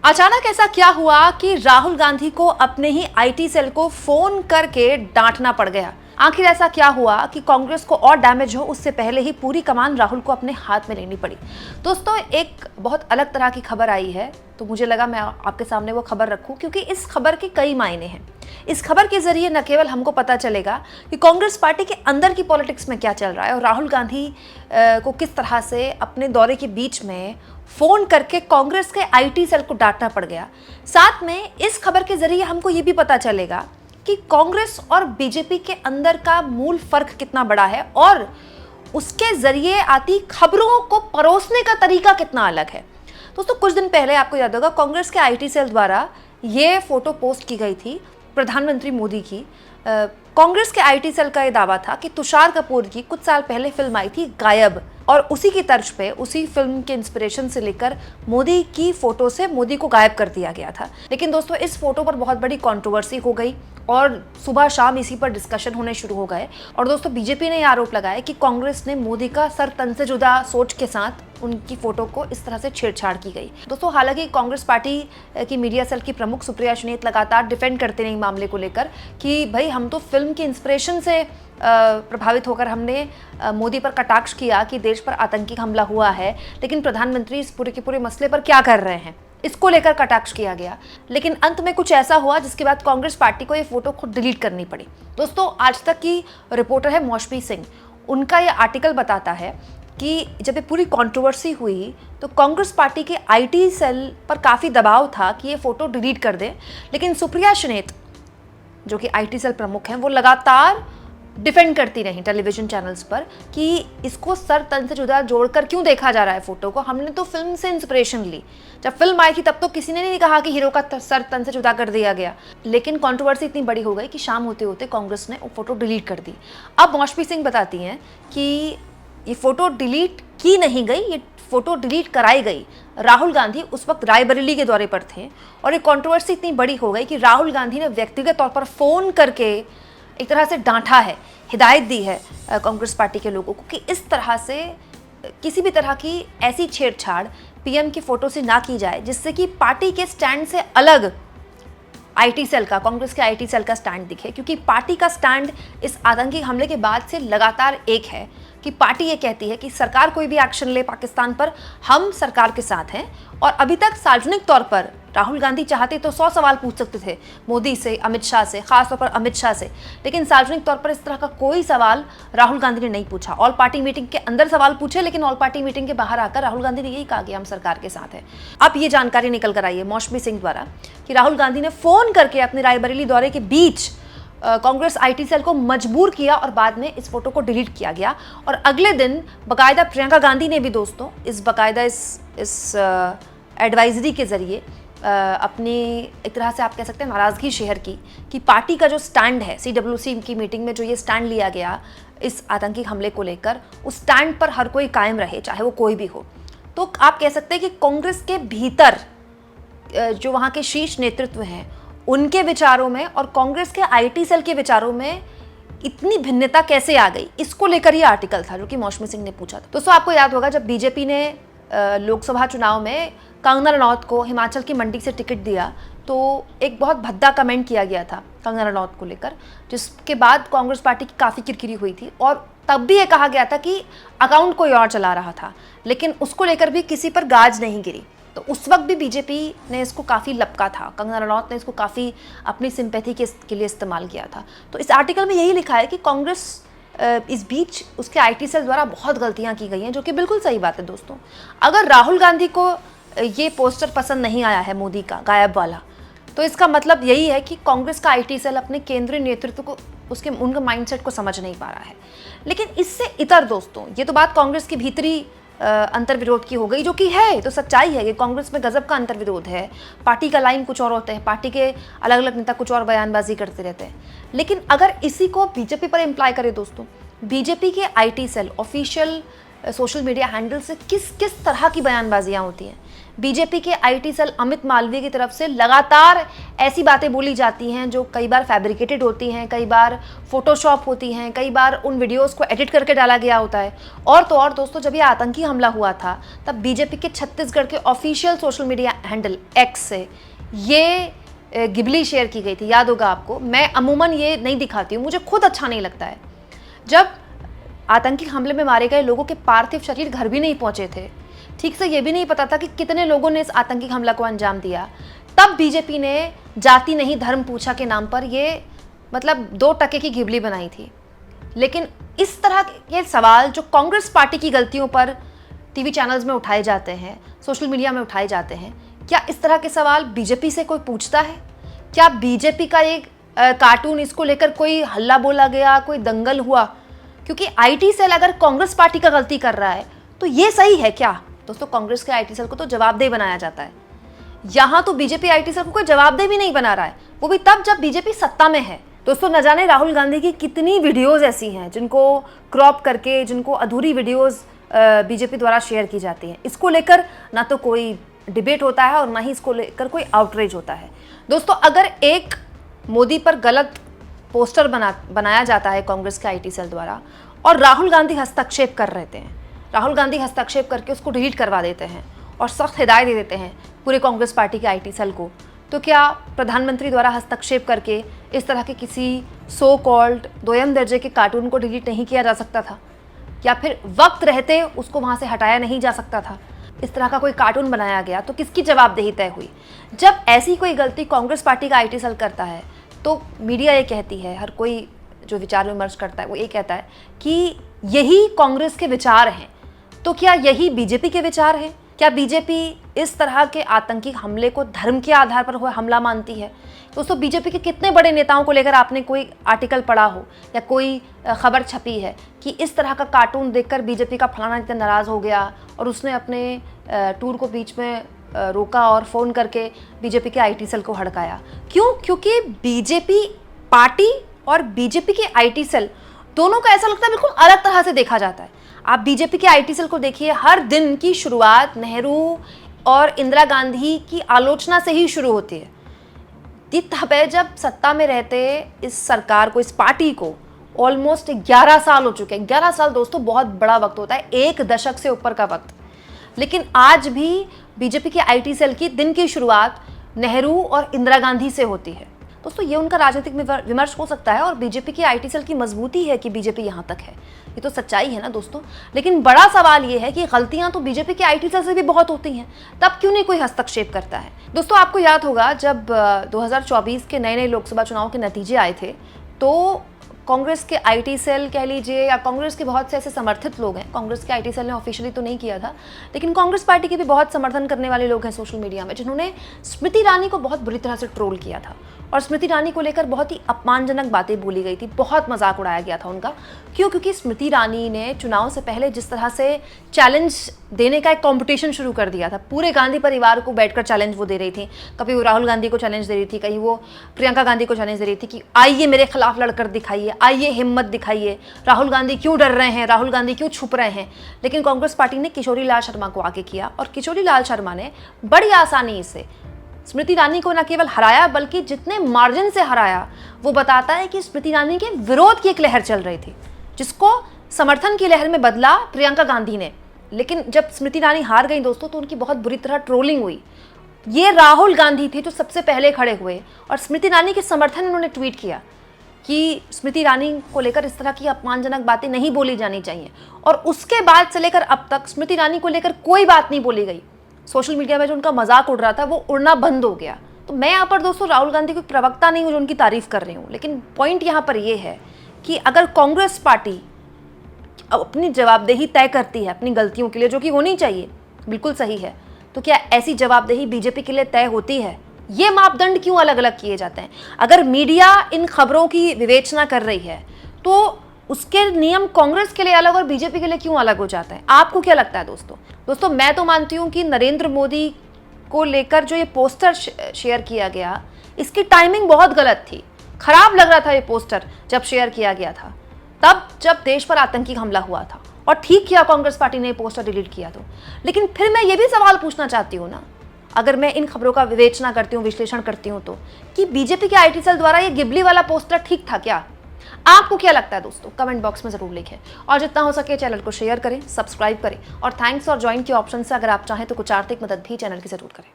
अचानक ऐसा क्या हुआ कि राहुल गांधी को अपने ही आईटी सेल को फोन करके डांटना पड़ गया। आखिर ऐसा क्या हुआ कि कांग्रेस को और डैमेज हो उससे पहले ही पूरी कमान राहुल को अपने हाथ में लेनी पड़ी। दोस्तों, एक बहुत अलग तरह की खबर आई है, तो मुझे लगा मैं आपके सामने वो खबर रखूं, क्योंकि इस खबर के कई मायने हैं। इस खबर के जरिए न केवल हमको पता चलेगा कि कांग्रेस पार्टी के अंदर की पॉलिटिक्स में क्या चल रहा है और राहुल गांधी को किस तरह से अपने दौरे के बीच में फोन करके कांग्रेस के आईटी सेल को डांटना पड़ गया। साथ में इस खबर के जरिए हमको ये भी पता चलेगा कि कांग्रेस और बीजेपी के अंदर का मूल फर्क कितना बड़ा है और उसके जरिए आती खबरों को परोसने का तरीका कितना अलग है। दोस्तों, कुछ दिन पहले आपको याद होगा कांग्रेस के आईटी सेल द्वारा ये फोटो पोस्ट की गई थी प्रधानमंत्री मोदी की। कांग्रेस के आईटी सेल का ये दावा था कि तुषार कपूर की कुछ साल पहले फिल्म आई थी गायब, और उसी की तर्ज पे उसी फिल्म के इंस्पिरेशन से लेकर मोदी की फोटो से मोदी को गायब कर दिया गया था। लेकिन दोस्तों, इस फोटो पर बहुत बड़ी कंट्रोवर्सी हो गई और सुबह शाम इसी पर डिस्कशन होने शुरू हो गए। और दोस्तों, बीजेपी ने यह आरोप लगाया कि कांग्रेस ने मोदी का सर तन से जुदा सोच के साथ उनकी फोटो को इस तरह से छेड़छाड़ की गई। दोस्तों, हालांकि कांग्रेस पार्टी की मीडिया सेल की प्रमुख सुप्रिया सुनीत लगातार डिफेंड करते रहे मामले को लेकर कि भाई हम तो फिल्म के इंस्पिरेशन से प्रभावित होकर हमने मोदी पर कटाक्ष किया कि देश पर आतंकी हमला हुआ है, लेकिन प्रधानमंत्री इस पूरे के पूरे मसले पर क्या कर रहे हैं, इसको लेकर कटाक्ष किया गया। लेकिन अंत में कुछ ऐसा हुआ जिसके बाद कांग्रेस पार्टी को ये फोटो खुद डिलीट करनी पड़ी। दोस्तों, आज तक की रिपोर्टर है मौसमी सिंह, उनका ये आर्टिकल बताता है कि जब ये पूरी कंट्रोवर्सी हुई तो कांग्रेस पार्टी के आईटी सेल पर काफ़ी दबाव था कि ये फोटो डिलीट कर दें, लेकिन सुप्रिया सुनीत जो कि आईटी सेल प्रमुख हैं वो लगातार डिफेंड करती रही टेलीविजन चैनल्स पर कि इसको सर तन से जुदा जोड़कर क्यों देखा जा रहा है फोटो को, हमने तो फिल्म से इंस्पिरेशन ली। जब फिल्म आई थी तब तो किसी ने नहीं कहा कि हीरो का सर तन से जुदा कर दिया गया, लेकिन कंट्रोवर्सी इतनी बड़ी हो गई कि शाम होते होते कांग्रेस ने वो फोटो डिलीट कर दी। अब मौसमी सिंह बताती हैं कि ये फोटो डिलीट की नहीं गई, ये फोटो डिलीट कराई गई। राहुल गांधी उस वक्त रायबरेली के दौरे पर थे और ये कंट्रोवर्सी इतनी बड़ी हो गई कि राहुल गांधी ने व्यक्तिगत तौर पर फोन करके एक तरह से डांटा है, हिदायत दी है कांग्रेस पार्टी के लोगों को कि इस तरह से किसी भी तरह की ऐसी छेड़छाड़ पीएम की फोटो से ना की जाए जिससे कि पार्टी के स्टैंड से अलग आईटी सेल का, कांग्रेस के आईटी सेल का स्टैंड दिखे। क्योंकि पार्टी का स्टैंड इस आतंकी हमले के बाद से लगातार एक है कि पार्टी ये कहती है कि सरकार कोई भी एक्शन ले पाकिस्तान पर, हम सरकार के साथ हैं। और अभी तक सार्वजनिक तौर पर राहुल गांधी चाहते तो 100 सवाल पूछ सकते थे मोदी से, अमित शाह से, खासतौर पर अमित शाह से, लेकिन सार्वजनिक तौर पर इस तरह का कोई सवाल राहुल गांधी ने नहीं पूछा। ऑल पार्टी मीटिंग के अंदर सवाल पूछे, लेकिन ऑल पार्टी मीटिंग के बाहर आकर राहुल गांधी ने यही कहा कि हम सरकार के साथ हैं। अब ये जानकारी निकल कर आई है मौसमी सिंह द्वारा कि राहुल गांधी ने फोन करके अपने रायबरेली दौरे के बीच कांग्रेस आईटी सेल को मजबूर किया और बाद में इस फोटो को डिलीट किया गया। और अगले दिन बाकायदा प्रियंका गांधी ने भी दोस्तों इस एडवाइजरी के जरिए अपनी एक तरह से आप कह सकते हैं नाराज़गी शेयर की कि पार्टी का जो स्टैंड है, सीडब्ल्यूसी की मीटिंग में जो ये स्टैंड लिया गया इस आतंकी हमले को लेकर, उस स्टैंड पर हर कोई कायम रहे, चाहे वो कोई भी हो। तो आप कह सकते हैं कि कांग्रेस के भीतर जो वहाँ के शीर्ष नेतृत्व हैं उनके विचारों में और कांग्रेस के आईटी सेल के विचारों में इतनी भिन्नता कैसे आ गई, इसको लेकर ये आर्टिकल था जो कि मौसमी सिंह ने पूछा था। दोस्तों, आपको याद होगा जब बीजेपी ने लोकसभा चुनाव में कंगना रनौत को हिमाचल की मंडी से टिकट दिया तो एक बहुत भद्दा कमेंट किया गया था कंगना रनौत को लेकर, जिसके बाद कांग्रेस पार्टी की काफ़ी किरकिरी हुई थी। और तब भी ये कहा गया था कि अकाउंट कोई और चला रहा था, लेकिन उसको लेकर भी किसी पर गाज नहीं गिरी। तो उस वक्त भी बीजेपी ने इसको काफ़ी लपका था, कंगना रनौत ने इसको काफ़ी अपनी सिंपैथी के लिए इस्तेमाल किया था। तो इस आर्टिकल में यही लिखा है कि कांग्रेस इस बीच उसके आईटी सेल द्वारा बहुत गलतियां की गई हैं, जो कि बिल्कुल सही बात है। दोस्तों, अगर राहुल गांधी को ये पोस्टर पसंद नहीं आया है मोदी का गायब वाला, तो इसका मतलब यही है कि कांग्रेस का आईटी सेल अपने केंद्रीय नेतृत्व को उनके माइंडसेट को समझ नहीं पा रहा है। लेकिन इससे इतर दोस्तों, ये तो बात कांग्रेस की भीतरी अंतर्विरोध की हो गई, जो कि है तो सच्चाई है कि कांग्रेस में गजब का अंतर्विरोध है। पार्टी का लाइन कुछ और होता है, पार्टी के अलग अलग नेता कुछ और बयानबाजी करते रहते हैं। लेकिन अगर इसी को बीजेपी पर इम्प्लाई करें दोस्तों, बीजेपी के IT cell official social media handle से किस किस तरह की बयानबाजियां होती हैं। बीजेपी के आईटी सेल अमित मालवीय की तरफ से लगातार ऐसी बातें बोली जाती हैं जो कई बार फैब्रिकेटेड होती हैं, कई बार फोटोशॉप होती हैं, कई बार उन वीडियोस को एडिट करके डाला गया होता है। और तो और दोस्तों, जब ये आतंकी हमला हुआ था तब बीजेपी के छत्तीसगढ़ के official social media handle x से ये गिबली शेयर की गई थी, याद होगा आपको। मैं अमूमन ये नहीं दिखाती हूँ, मुझे खुद अच्छा नहीं लगता है। जब आतंकी हमले में मारे गए लोगों के पार्थिव शरीर घर भी नहीं पहुंचे थे, ठीक से ये भी नहीं पता था कि कितने लोगों ने इस आतंकी हमला को अंजाम दिया, तब बीजेपी ने जाति नहीं धर्म पूछा के नाम पर ये मतलब 2 टके की घिबली बनाई थी। लेकिन इस तरह के सवाल जो कांग्रेस पार्टी की गलतियों पर टीवी चैनल्स में उठाए जाते हैं, सोशल मीडिया में उठाए जाते हैं, क्या इस तरह के सवाल बीजेपी से कोई पूछता है? क्या बीजेपी का एक कार्टून इसको लेकर कोई हल्ला बोला गया, कोई दंगल हुआ? क्योंकि आईटी सेल अगर कांग्रेस पार्टी का गलती कर रहा है तो ये सही है क्या? दोस्तों, कांग्रेस के आईटी सेल को तो जवाबदेह बनाया जाता है। यहां तो बीजेपी आईटी सेल को कोई जवाबदेह भी नहीं बना रहा है, वो भी तब जब बीजेपी सत्ता में है। दोस्तों, न जाने राहुल गांधी की कितनी वीडियोस ऐसी हैं जिनको क्रॉप करके, जिनको अधूरी वीडियोस बीजेपी द्वारा शेयर की जाती हैं। इसको लेकर ना तो कोई डिबेट होता है और ना ही इसको लेकर कोई आउटरीच होता है। दोस्तों, अगर एक मोदी पर गलत पोस्टर बनाया जाता है कांग्रेस के आईटी सेल द्वारा और राहुल गांधी हस्तक्षेप कर रहे थे, राहुल गांधी हस्तक्षेप करके उसको डिलीट करवा देते हैं और सख्त हिदायत दे देते हैं पूरे कांग्रेस पार्टी के आईटी सेल को, तो क्या प्रधानमंत्री द्वारा हस्तक्षेप करके इस तरह के किसी सो कॉल्ड दोयम दर्जे के कार्टून को डिलीट नहीं किया जा सकता था? या फिर वक्त रहते उसको वहाँ से हटाया नहीं जा सकता था? इस तरह का कोई कार्टून बनाया गया तो किसकी जवाबदेही तय हुई? जब ऐसी कोई गलती कांग्रेस पार्टी का आईटी सेल करता है तो मीडिया ये कहती है, हर कोई जो विचार विमर्श करता है वो ये कहता है कि यही कांग्रेस के विचार हैं। तो क्या यही बीजेपी के विचार हैं? क्या बीजेपी इस तरह के आतंकी हमले को धर्म के आधार पर हुआ हमला मानती है? दोस्तों, बीजेपी के कितने बड़े नेताओं को लेकर आपने कोई आर्टिकल पढ़ा हो या कोई खबर छपी है कि इस तरह का कार्टून देखकर बीजेपी का फलाना इतना नाराज़ हो गया और उसने अपने टूर को बीच में रोका और फ़ोन करके बीजेपी के आईटी सेल को हड़काया? क्यों? क्योंकि बीजेपी पार्टी और बीजेपी के आईटी सेल दोनों को ऐसा लगता है बिल्कुल अलग तरह से देखा जाता है। आप बीजेपी के आईटी सेल को देखिए, हर दिन की शुरुआत नेहरू और इंदिरा गांधी की आलोचना से ही शुरू होती है। तब है जब सत्ता में रहते इस सरकार को, इस पार्टी को ऑलमोस्ट 11 साल हो चुके हैं। 11 साल दोस्तों बहुत बड़ा वक्त होता है, 1 दशक से ऊपर का वक्त। लेकिन आज भी बीजेपी के आईटी सेल की दिन की शुरुआत नेहरू और इंदिरा गांधी से होती है। दोस्तों, ये उनका राजनीतिक विमर्श हो सकता है और बीजेपी की आईटी सेल की मजबूती है कि बीजेपी यहाँ तक है, ये तो सच्चाई है ना दोस्तों। लेकिन बड़ा सवाल ये है कि गलतियां तो बीजेपी के आईटी सेल से भी बहुत होती हैं, तब क्यों नहीं कोई हस्तक्षेप करता है? दोस्तों, आपको याद होगा जब 2024 के नए लोकसभा चुनाव के नतीजे आए थे तो कांग्रेस के आईटी सेल कह लीजिए या कांग्रेस के बहुत से ऐसे समर्थित लोग हैं, कांग्रेस के आईटी सेल ने ऑफिशियली तो नहीं किया था, लेकिन कांग्रेस पार्टी के भी बहुत समर्थन करने वाले लोग हैं सोशल मीडिया में, जिन्होंने स्मृति ईरानी को बहुत बुरी तरह से ट्रोल किया था और स्मृति ईरानी को लेकर बहुत ही अपमानजनक बातें बोली गई थी, बहुत मजाक उड़ाया गया था उनका। क्यों? क्योंकि स्मृति ईरानी ने चुनाव से पहले जिस तरह से चैलेंज देने का एक कंपटीशन शुरू कर दिया था, पूरे गांधी परिवार को बैठकर चैलेंज वो दे रही थी। कभी वो राहुल गांधी को चैलेंज दे रही थी, कहीं वो प्रियंका गांधी को चैलेंज दे रही थी कि आइए मेरे खिलाफ लड़कर दिखाइए, आइए हिम्मत दिखाइए, राहुल गांधी क्यों डर रहे हैं, राहुल गांधी क्यों छुप रहे हैं। लेकिन कांग्रेस पार्टी ने किशोरी लाल शर्मा को आगे किया और किशोरी लाल शर्मा ने बड़ी आसानी से स्मृति ईरानी को न केवल हराया बल्कि जितने मार्जिन से हराया वो बताता है कि स्मृति ईरानी के विरोध की एक लहर चल रही थी, जिसको समर्थन की लहर में बदला प्रियंका गांधी ने। लेकिन जब स्मृति ईरानी हार गई दोस्तों तो उनकी बहुत बुरी तरह ट्रोलिंग हुई। ये राहुल गांधी थे जो सबसे पहले खड़े हुए और स्मृति ईरानी के समर्थन में उन्होंने ट्वीट किया कि स्मृति ईरानी को लेकर इस तरह की अपमानजनक बातें नहीं बोली जानी चाहिए। और उसके बाद से लेकर अब तक स्मृति ईरानी को लेकर कोई बात नहीं बोली गई। सोशल मीडिया में जो उनका मजाक उड़ रहा था वो उड़ना बंद हो गया। तो मैं यहाँ पर दोस्तों राहुल गांधी को प्रवक्ता नहीं हूँ जो उनकी तारीफ कर रही हूँ, लेकिन पॉइंट यहाँ पर ये है कि अगर कांग्रेस पार्टी अपनी जवाबदेही तय करती है अपनी गलतियों के लिए, जो कि होनी चाहिए, बिल्कुल सही है, तो क्या ऐसी जवाबदेही बीजेपी के लिए तय होती है? ये मापदंड क्यों अलग अलग किए जाते हैं? अगर मीडिया इन खबरों की विवेचना कर रही है तो उसके नियम कांग्रेस के लिए अलग और बीजेपी के लिए क्यों अलग हो जाते हैं? आपको क्या लगता है दोस्तों? मैं तो मानती हूँ कि नरेंद्र मोदी को लेकर जो ये पोस्टर शेयर किया गया, इसकी टाइमिंग बहुत गलत थी। खराब लग रहा था ये पोस्टर जब शेयर किया गया था, तब जब देश पर आतंकी हमला हुआ था, और ठीक किया कांग्रेस पार्टी ने पोस्टर डिलीट किया तो। लेकिन फिर मैं ये भी सवाल पूछना चाहती हूँ ना अगर मैं इन खबरों का विवेचना करती हूँ, विश्लेषण करती हूँ तो, कि बीजेपी के आईटी सेल द्वारा ये गिबली वाला पोस्टर ठीक था क्या? आपको क्या लगता है दोस्तों? कमेंट बॉक्स में जरूर लिखें और जितना हो सके चैनल को शेयर करें, सब्सक्राइब करें और थैंक्स और ज्वाइन के ऑप्शन से अगर आप चाहें तो कुछ आर्थिक मदद भी चैनल की जरूर करें।